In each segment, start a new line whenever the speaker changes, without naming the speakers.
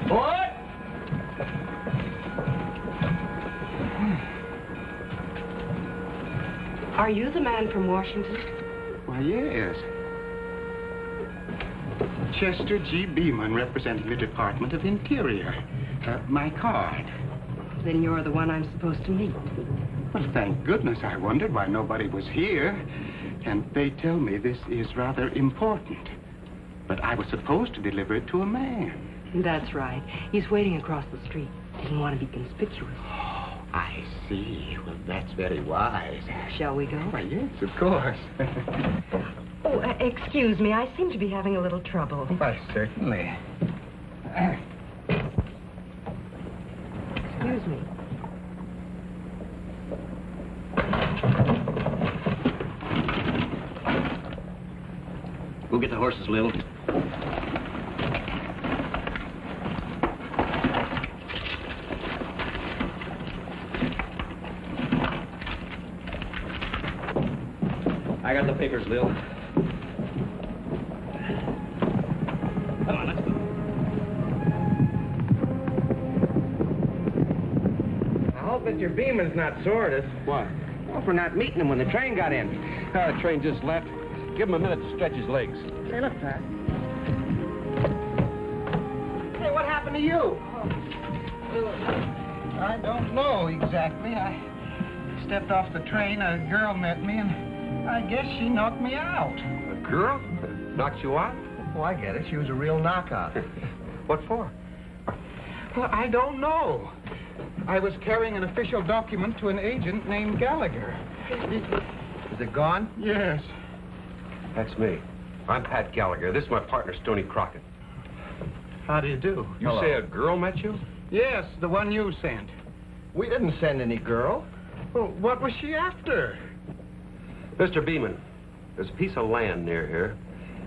What?
Are you the man from Washington?
Why, yes. Chester G. Beeman, representing the Department of Interior. My card.
Then you're the one I'm supposed to meet.
Well, thank goodness. I wondered why nobody was here. And they tell me this is rather important. But I was supposed to deliver it to a man.
That's right. He's waiting across the street. Didn't want to be conspicuous.
Oh, I see. Well, that's very wise.
Shall we go?
Why, yes, of course.
Oh, excuse me. I seem to be having a little trouble.
Why, certainly.
Excuse me.
Go get the horses, Lil. I got the papers, Lil. Come on, let's go.
I hope Mr. Beeman's not sore at us.
What?
Well, for not meeting him when the train got in.
The train just left. Give him a minute to stretch his legs.
Hey, look, Pat. Hey, what happened to you?
I don't know exactly. I stepped off the train. A girl met me, and I guess she knocked me out.
A girl? Knocked you out?
Oh, I get it. She was a real knockout.
What for?
Well, I don't know. I was carrying an official document to an agent named Gallagher.
Is it gone?
Yes.
That's me. I'm Pat Gallagher. This is my partner, Stoney Crockett.
How do you do?
You
Hello.
say a girl met you?
Yes, the one you sent.
We didn't send any girl.
Well, what was she after?
Mr. Beeman, there's a piece of land near here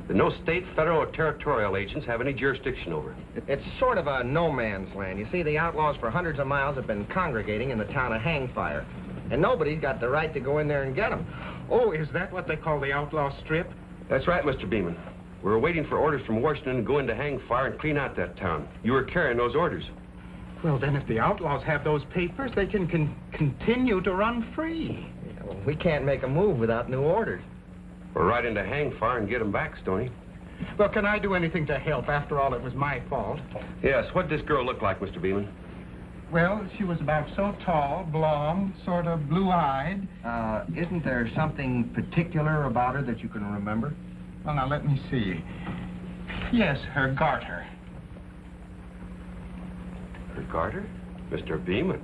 that no state, federal, or territorial agents have any jurisdiction over.
It's sort of a no man's land. You see, the outlaws for hundreds of miles have been congregating in the town of Hangfire. And nobody's got the right to go in there and get them.
Oh, is that what they call the outlaw strip?
That's right, Mr. Beeman. We're waiting for orders from Washington to go into Hangfire and clean out that town. You were carrying those orders.
Well, then if the outlaws have those papers, they can continue to run free.
Yeah, well, we can't make a move without new orders.
We're right into Hangfire and get them back, Stoney.
Well, can I do anything to help? After all, it was my fault.
Yes, what did this girl look like, Mr. Beeman?
Well, she was about so tall, blonde, sort of blue-eyed.
Isn't there something particular about her that you can remember?
Well, now, let me see. Yes, her garter.
Her garter? Mr. Beeman.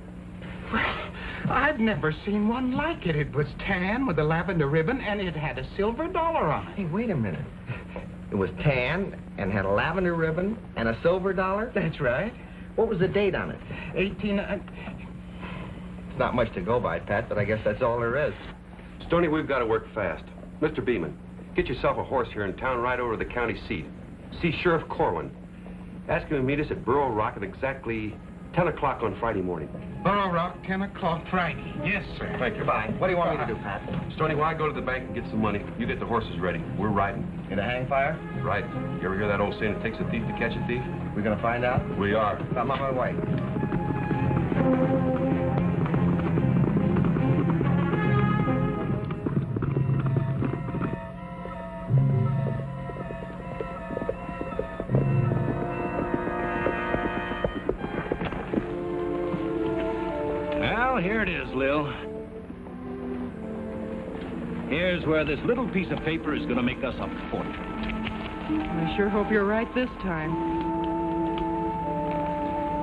Well, I've never seen one like it. It was tan with a lavender ribbon, and it had a silver dollar on it.
Hey, wait a minute. It was tan and had a lavender ribbon and a silver dollar?
That's right.
What was the date on it?
18...
It's not much to go by, Pat, but I guess that's all there is.
Stoney, we've got to work fast. Mr. Beeman, get yourself a horse here in town right over to the county seat. See Sheriff Corwin. Ask him to meet us at Burro Rock at exactly 10 o'clock on Friday morning.
Burro Rock, 10 o'clock Friday. Yes, sir.
Thank you.
Goodbye. What do you want me to do, Pat?
Stoney, while I go to the bank and get some money, you get the horses ready. We're riding.
In a Hangfire?
Right. You ever hear that old saying, it takes a thief to catch a thief?
We gonna find out?
We are.
I'm on my way.
Well, here it is, Lil. Here's where this little piece of paper is going to make us a fortune.
I sure hope you're right this time.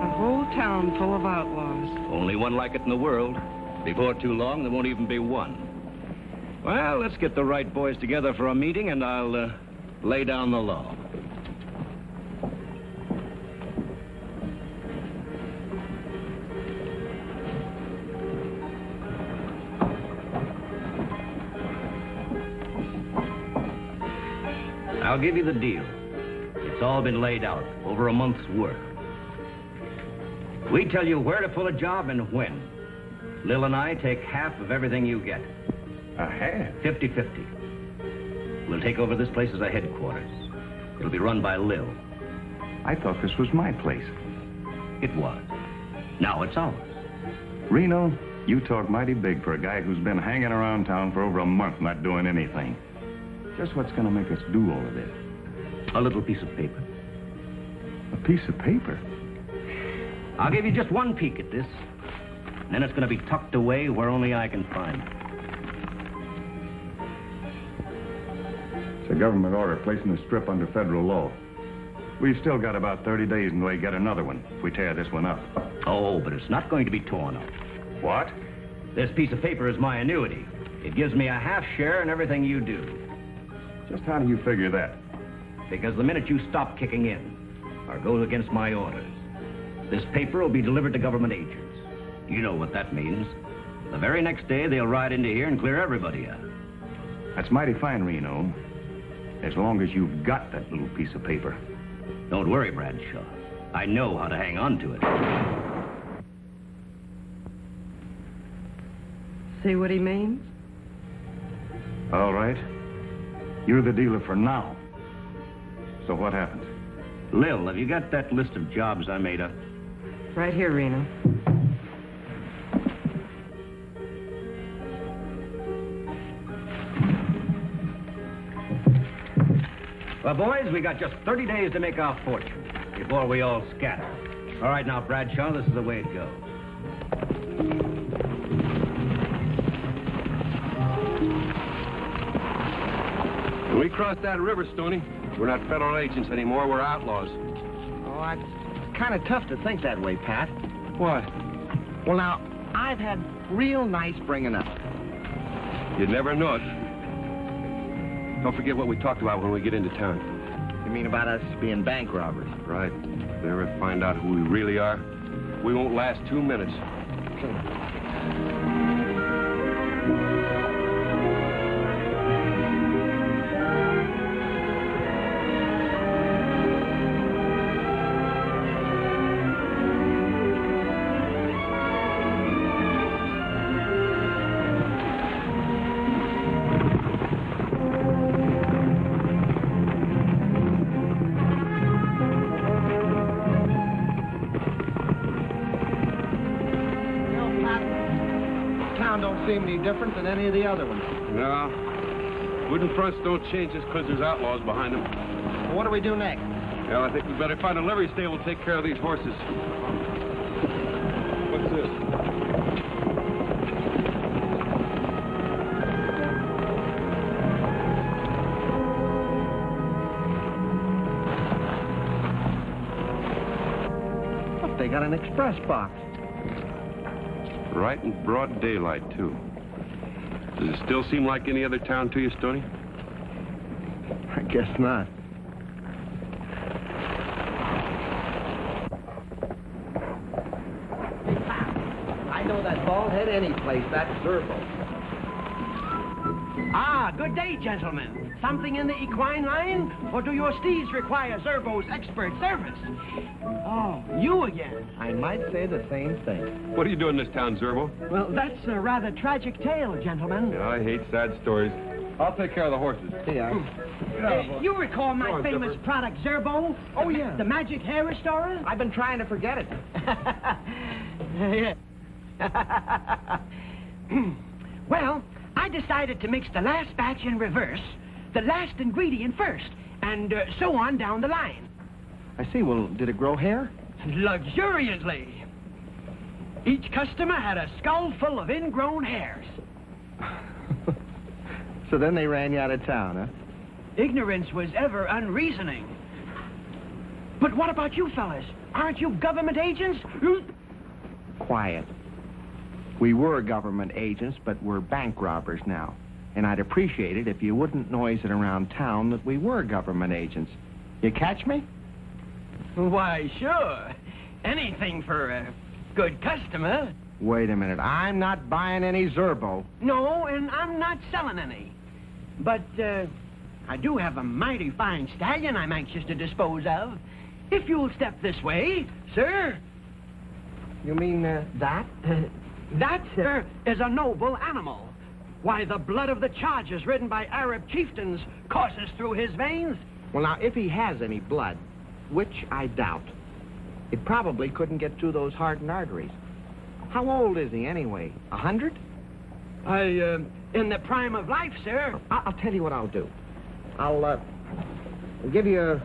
A whole town full of outlaws.
Only one like it in the world. Before too long, there won't even be one. Well, let's get the right boys together for a meeting, and I'll lay down the law. I'll give you the deal. It's all been laid out, over a month's work. We tell you where to pull a job and when. Lil and I take half of everything you get.
A half?
50-50. We'll take over this place as a headquarters. It'll be run by Lil.
I thought this was my place.
It was. Now it's ours.
Reno, you talk mighty big for a guy who's been hanging around town for over a month not doing anything. Just what's gonna make us do all of this?
A little piece of paper.
A piece of paper?
I'll give you just one peek at this. Then it's gonna be tucked away where only I can find it.
It's a government order placing the strip under federal law. We've still got about 30 days until we get another one if we tear this one up.
Oh, but it's not going to be torn up.
What?
This piece of paper is my annuity. It gives me a half share in everything you do.
Just how do you figure that?
Because the minute you stop kicking in, or goes against my orders, this paper will be delivered to government agents. You know what that means. The very next day, they'll ride into here and clear everybody out.
That's mighty fine, Reno. As long as you've got that little piece of paper.
Don't worry, Bradshaw. I know how to hang on to it.
See what he means?
All right. You're the dealer for now. So what happens?
Lil, have you got that list of jobs I made up?
Right here, Reno.
Well, boys, we got just 30 days to make our fortune before we all scatter. All right, now, Bradshaw, this is the way it goes.
When we cross that river, Stoney, we're not federal agents anymore, we're outlaws.
Oh, it's kind of tough to think that way, Pat.
What?
Well, now, I've had real nice bringing up.
You'd never know it. Don't forget what we talked about when we get into town.
You mean about us being bank robbers?
Right. If they ever find out who we really are, we won't last 2 minutes.
Seem any different than any of the other ones.
No. Wooden fronts don't change just because there's outlaws behind them.
Well, what do we do next?
Well, I think we better find a livery stable to take care of these horses. What's this?
Look, they got an express box.
Right in broad daylight, too. Does it still seem like any other town to you, Stoney?
I guess not. I know that bald head any place. That's Zerbo.
Ah, good day, gentlemen. Something in the equine line? Or do your steeds require Zerbo's expert service? Oh, you again.
I might say the same thing.
What are you doing in this town, Zerbo?
Well, that's a rather tragic tale, gentlemen.
Yeah, I hate sad stories. I'll take care of the horses.
Yeah.
You recall my
Go on,
famous
Zipper.
product, Zerbo?
Oh, yeah.
The magic hair restorer?
I've been trying to forget it.
Well, I decided to mix the last batch in reverse, the last ingredient first, and so on down the line.
I see. Well, did it grow hair?
Luxuriantly. Each customer had a skull full of ingrown hairs.
So then they ran you out of town, huh?
Ignorance was ever unreasoning. But what about you fellas? Aren't you government agents?
Quiet. We were government agents, but we're bank robbers now. And I'd appreciate it if you wouldn't noise it around town that we were government agents. You catch me?
Why, sure. Anything for a good customer.
Wait a minute. I'm not buying any Zerbo.
No, and I'm not selling any. But, I do have a mighty fine stallion I'm anxious to dispose of. If you'll step this way, sir.
You mean, that?
That, sir, is a noble animal. Why, the blood of the chargers ridden by Arab chieftains courses through his veins.
Well, now, if he has any blood, which I doubt, it probably couldn't get through those hardened arteries. How old is he, anyway? 100?
In the prime of life, sir.
I'll tell you what I'll do. I'll give you,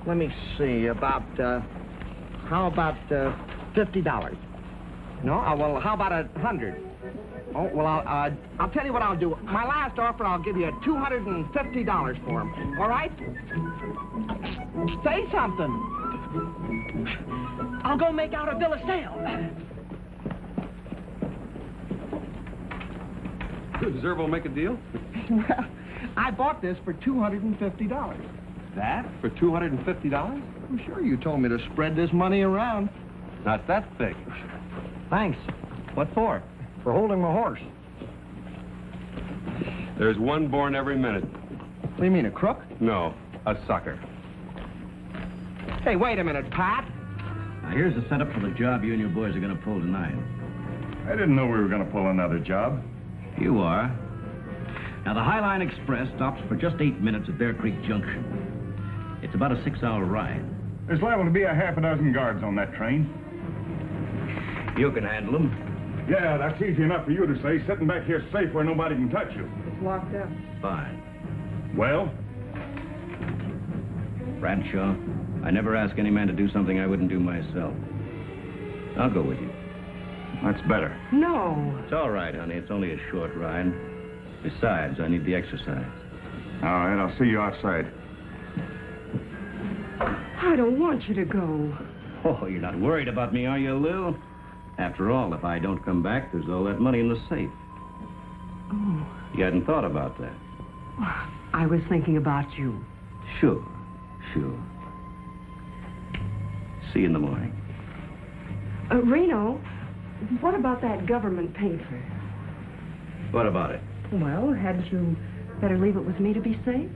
let me see, about, how about, $50? No? Well, how about 100? Oh, well, I'll tell you what I'll do. My last offer, I'll give you $250 for him. All right? Say something.
I'll go make out a bill of sale.
Does Zerbo make a deal?
Well, I bought this for $250.
That? For $250?
I'm sure you told me to spread this money around.
Not that thick.
Thanks. What for? For holding my horse.
There's one born every minute.
What do you mean, a crook?
No, a sucker.
Hey, wait a minute, Pat.
Now, here's the setup for the job you and your boys are going to pull tonight.
I didn't know we were going to pull another job.
You are. Now, the Highline Express stops for just 8 minutes at Bear Creek Junction. It's about a 6-hour ride.
There's liable to be a half a dozen guards on that train.
You can handle them.
Yeah, that's easy enough for you to say, sitting back here safe where nobody can touch you.
It's locked up.
Fine.
Well?
Bradshaw, I never ask any man to do something I wouldn't do myself. I'll go with you.
That's better.
No.
It's all right, honey. It's only a short ride. Besides, I need the exercise.
All right, I'll see you outside.
I don't want you to go.
Oh, you're not worried about me, are you, Lou? After all, if I don't come back, there's all that money in the safe.
Oh.
You hadn't thought about that.
I was thinking about you.
Sure. See you in the morning.
Reno, what about that government paper?
What about it?
Well, hadn't you better leave it with me to be safe?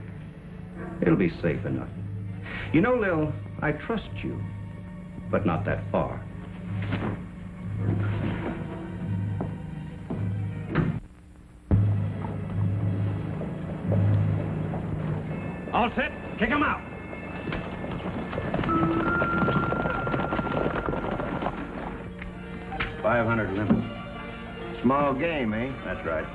It'll be safe enough. You know, Lil, I trust you, but not that far. All set. Kick him out. $500 limit.
Small game, eh?
That's right.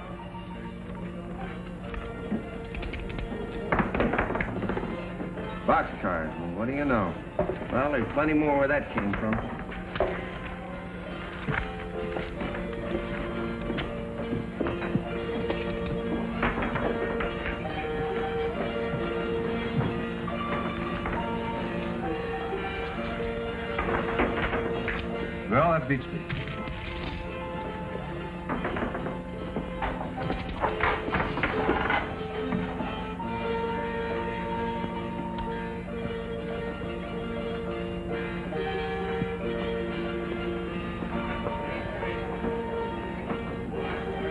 Boxcars. Well, what do you know? Well, there's plenty more where that came from.
Well, that beats me.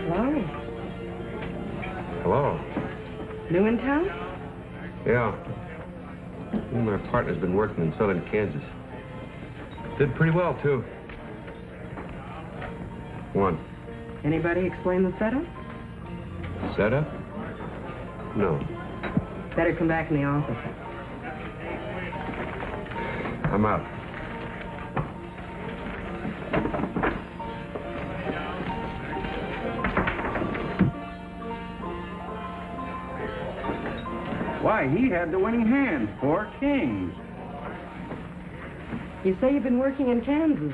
Hello.
Hello.
New in town?
Yeah. Me and my partner's been working in southern Kansas. Did pretty well, too. One.
Anybody explain the setup?
Setup? No.
Better come back in the office.
I'm out.
Why, he had the winning hand. 4 kings.
You say you've been working in Kansas.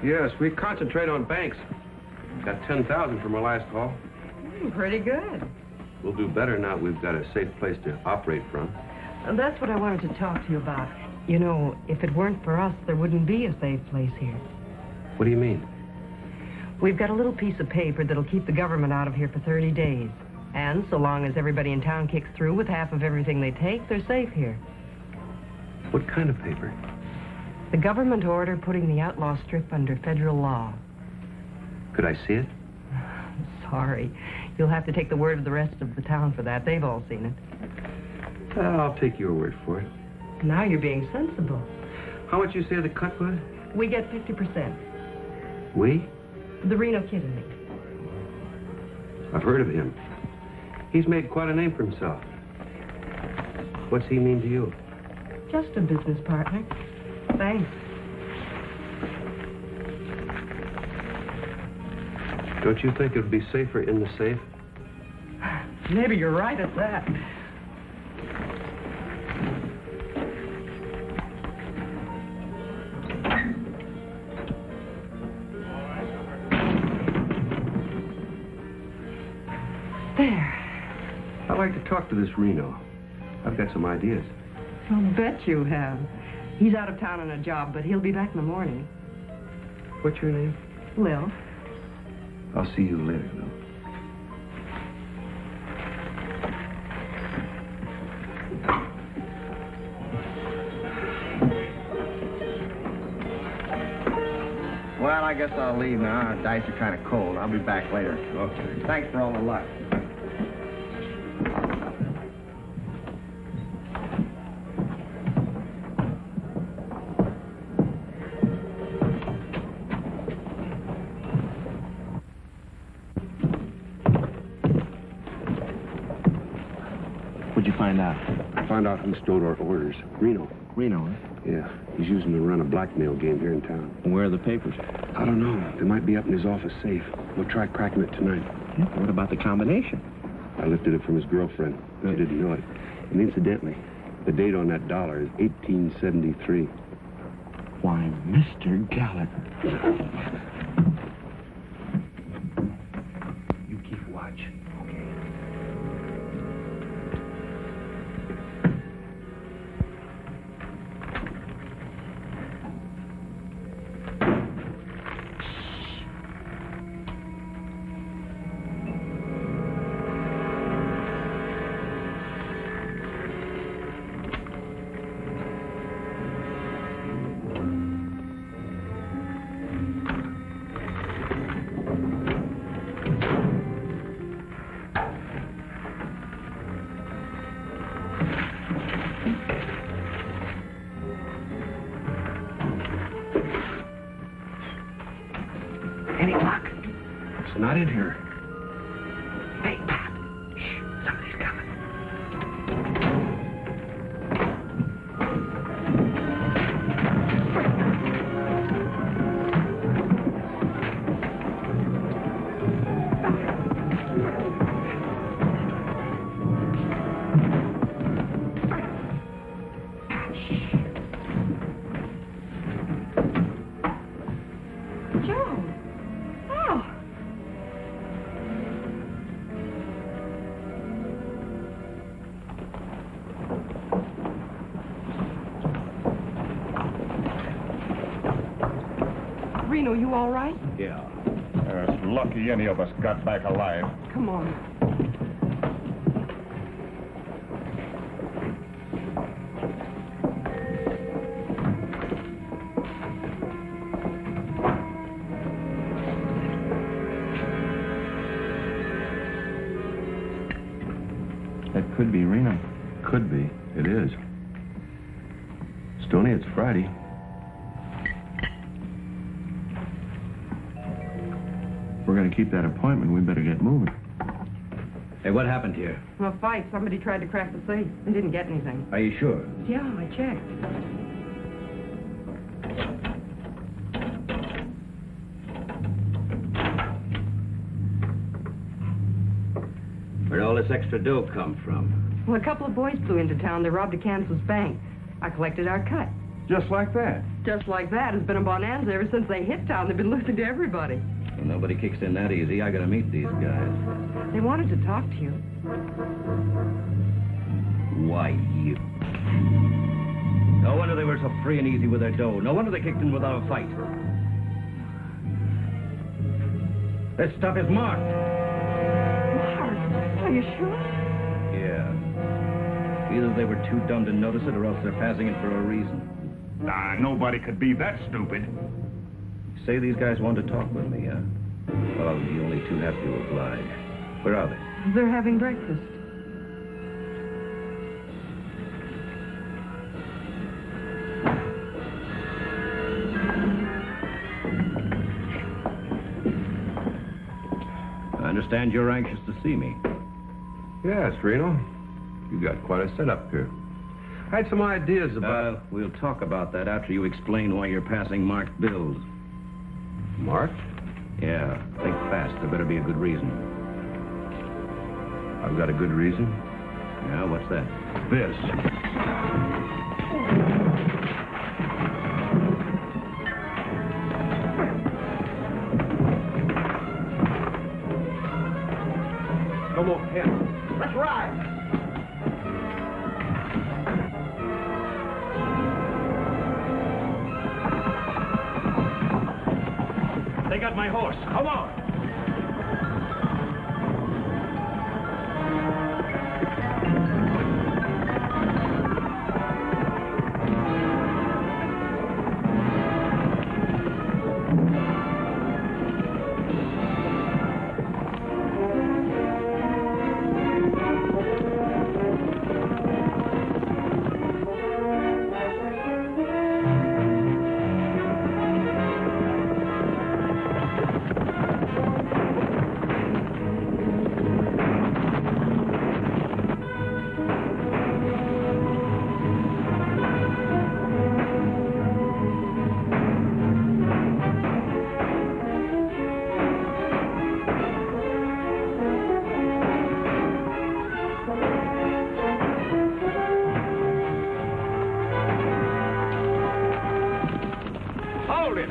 Yes, we concentrate on banks. Got 10,000 from our last haul.
Pretty good.
We'll do better now that we've got a safe place to operate from.
And that's what I wanted to talk to you about. You know, if it weren't for us, there wouldn't be a safe place here.
What do you mean?
We've got a little piece of paper that'll keep the government out of here for 30 days. And so long as everybody in town kicks through with half of everything they take, they're safe here.
What kind of paper?
The government order putting the outlaw strip under federal law.
Could I see it?
Sorry. You'll have to take the word of the rest of the town for that. They've all seen it.
I'll take your word for it.
Now you're being sensible.
How much you say the cut was?
We get 50%.
We?
The Reno kid and me.
I've heard of him. He's made quite a name for himself. What's he mean to you?
Just a business partner. Thanks.
Don't you think it would be safer in the safe?
Maybe you're right at that. There.
I'd like to talk to this Reno. I've got some ideas.
I'll bet you have. He's out of town on a job, but he'll be back in the morning.
What's your name?
Lil.
I'll see you later, Lil.
Well, I guess I'll leave now. Our dice are kind of cold. I'll be back later.
Okay.
Thanks for all the luck. What'd you find out?
I found out who stole our orders. Reno.
Reno, huh?
Yeah, he's using to run a blackmail game here in town.
Where are the papers?
I don't know. They might be up in his office safe. We'll try cracking it tonight.
Yeah, what about the combination?
I lifted it from his girlfriend. She didn't know it. And incidentally, the date on that dollar is 1873.
Why, Mr. Gallagher.
You keep watch. Okay.
Any luck?
It's not in here.
Hey, Pat. Shh. Somebody's coming. Joe. Oh. Reno, you all right?
Yeah. It's lucky any of us got back alive.
Come on.
That could be Reno.
Could be. It is. Stoney, it's Friday.
If we're going to keep that appointment, we better get moving.
Hey, what happened here?
A fight. Somebody tried to crack the safe and didn't get anything.
Are you sure?
Yeah, I checked.
Where'd all this extra dough come from?
Well, a couple of boys flew into town. They robbed a Kansas bank. I collected our cut.
Just like that.
Just like that. It's been a bonanza ever since they hit town. They've been losing to everybody.
Well, nobody kicks in that easy. I gotta meet these guys.
They wanted to talk to you.
Why, you? No wonder they were so free and easy with their dough. No wonder they kicked in without a fight. This stuff is marked.
Mark, are you sure?
Yeah. Either they were too dumb to notice it, or else they're passing it for a reason.
Nah, nobody could be that stupid.
Say these guys want to talk with me, huh? Well, I'll be only too happy to oblige. Where are they?
They're having breakfast.
I understand you're anxious to see me.
Yes, Reno. You got quite a setup here. I had some ideas about...
We'll talk about that after you explain why you're passing marked bills.
Marked?
Yeah, think fast. There better be a good reason.
I've got a good reason.
Yeah, what's that?
This. Come on, Ken.
Let's ride.
They got my horse. Come on.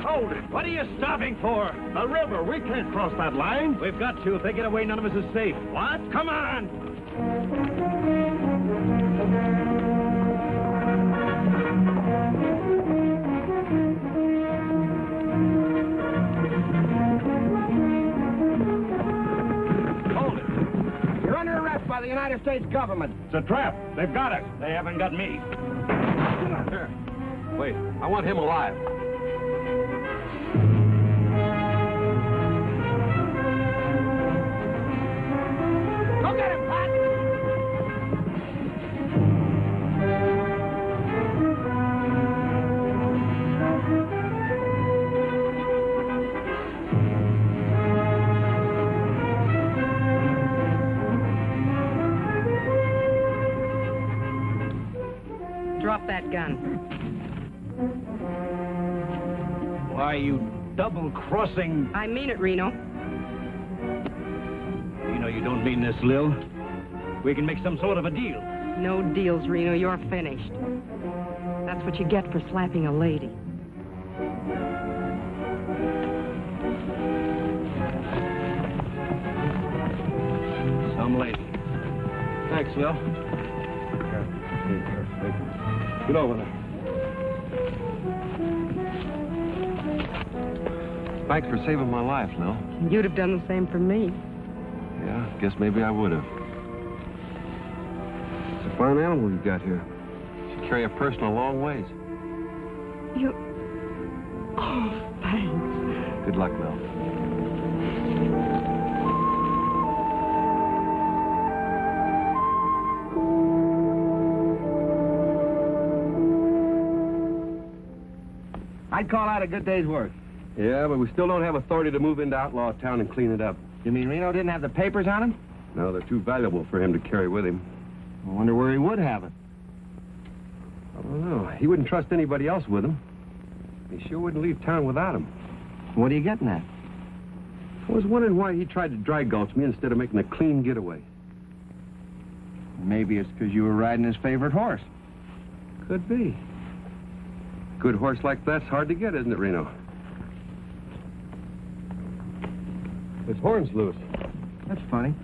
Hold it. What are you stopping for?
A river. We can't cross that line.
We've got to. If they get away, none of us is safe.
What?
Come on!
Hold it. You're under arrest by the United States government.
It's a trap. They've got us.
They haven't got me.
Here. Wait, I want him alive.
Go get him, Pat!
Drop that gun.
Why, you double-crossing...
I mean it, Reno.
You know you don't mean this, Lil. We can make some sort of a deal.
No deals, Reno. You're finished. That's what you get for slapping a lady.
Some lady.
Thanks, Lil. Get over there. Thanks for saving my life, Lil.
You'd have done the same for me.
Yeah, guess maybe I would have. It's a fine animal you've got here. Should carry a person a long ways.
You... Oh, thanks.
Good luck, Lil.
I'd call that a good day's work.
Yeah, but we still don't have authority to move into Outlaw Town and clean it up.
You mean Reno didn't have the papers on him?
No, they're too valuable for him to carry with him.
I wonder where he would have it.
I don't know. He wouldn't trust anybody else with him. He sure wouldn't leave town without him.
What are you getting at?
I was wondering why he tried to dry gulch me instead of making a clean getaway.
Maybe it's because you were riding his favorite horse.
Could be. Good horse like that's hard to get, isn't it, Reno? His horn's loose.
That's funny.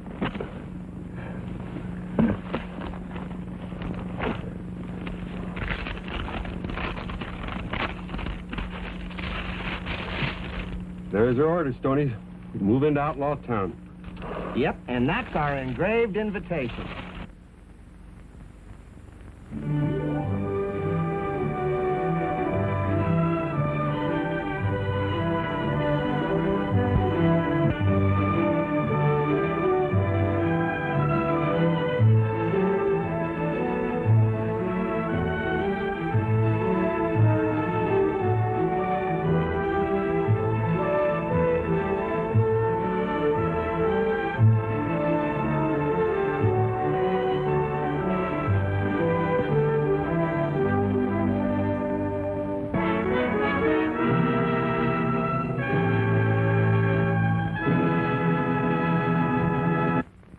There's your order, Stoney. Move into Outlaw Town.
Yep, and that's our engraved invitation.